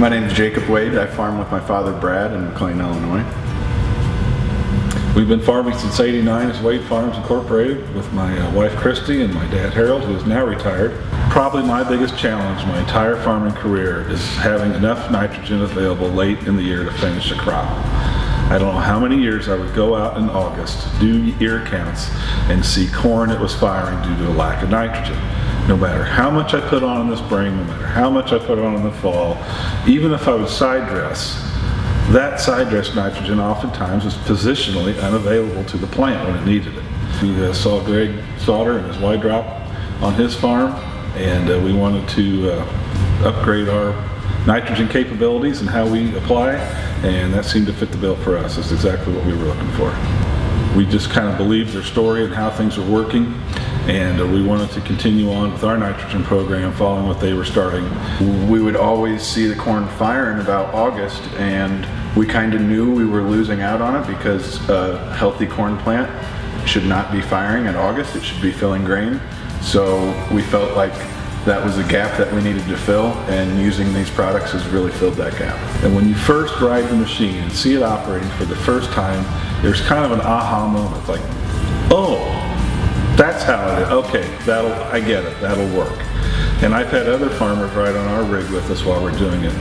My name is Jacob Wade. I farm with my father Brad in McLean, Illinois. We've been farming since '89 as Wade Farms Incorporated with my wife Christy and my dad Harold, who is now retired. Probably my biggest challenge my entire farming career is having enough nitrogen available late in the year to finish a crop. I don't know how many years I would go out in August, do ear counts, and see corn that was firing due to a lack of nitrogen. No matter how much I put on in the spring, no matter how much I put on in the fall, even if I would side dress, that side dress nitrogen oftentimes was positionally unavailable to the plant when it needed it. We saw Greg Sauter and his wide drop on his farm, and we wanted to upgrade our nitrogen capabilities and how we apply, and that seemed to fit the bill for us. That's exactly what we were looking for. We just kind of believed their story and how things were working, and we wanted to continue on with our nitrogen program following what they were starting. We would always see the corn fire in about August, and we kind of knew we were losing out on it because a healthy corn plant should not be firing in August. It should be filling grain. So we felt like that was a gap that we needed to fill, and using these products has really filled that gap. And when you first ride the machine and see it operating for the first time, there's kind of an aha moment, like, oh, that's how it is. Okay, I get it, that'll work. And I've had other farmers ride on our rig with us while we're doing it,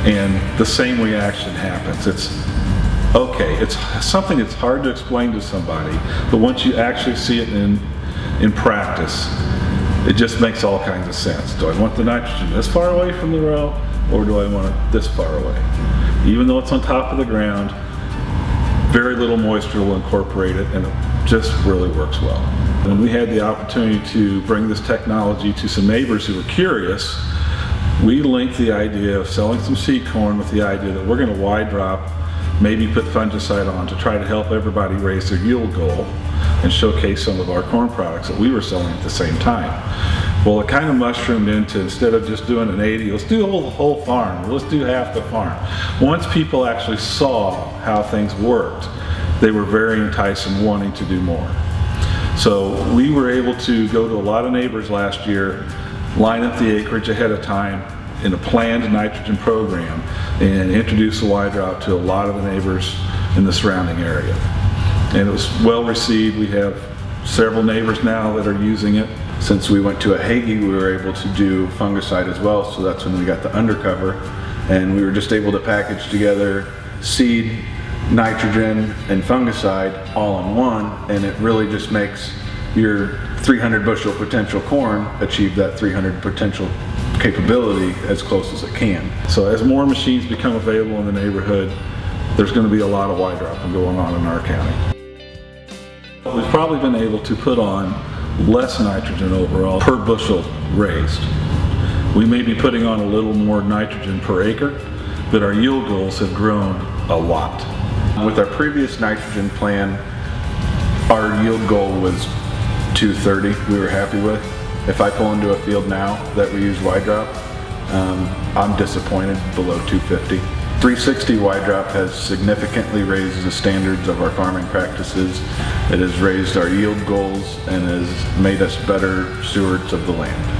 and the same reaction happens. It's okay, it's something that's hard to explain to somebody, but once you actually see it in practice, it just makes all kinds of sense. Do I want the nitrogen this far away from the row, or do I want it this far away? Even though it's on top of the ground, very little moisture will incorporate it, and it just really works well. When we had the opportunity to bring this technology to some neighbors who were curious, we linked the idea of selling some seed corn with the idea that we're going to wide drop, maybe put fungicide on to try to help everybody raise their yield goal and showcase some of our corn products that we were selling at the same time. Well, it kind of mushroomed into, instead of just doing an 80, let's do the whole farm, let's do half the farm. Once people actually saw how things worked, they were very enticed and wanting to do more. So we were able to go to a lot of neighbors last year, line up the acreage ahead of time in a planned nitrogen program, and introduce the wide drop to a lot of the neighbors in the surrounding area. And it was well received. We have several neighbors now that are using it. Since we went to a Hagee, we were able to do fungicide as well, so that's when we got the undercover, and we were just able to package together seed, nitrogen, and fungicide all in one, and it really just makes your 300 bushel potential corn achieve that 300 potential capability as close as it can. So as more machines become available in the neighborhood, there's going to be a lot of wide dropping going on in our county. We've probably been able to put on less nitrogen overall per bushel raised. We may be putting on a little more nitrogen per acre, but our yield goals have grown a lot. With our previous nitrogen plan, our yield goal was 230 we were happy with. If I pull into a field now that we use wide drop, I'm disappointed below 250. 360 wide drop has significantly raised the standards of our farming practices. It has raised our yield goals and has made us better stewards of the land.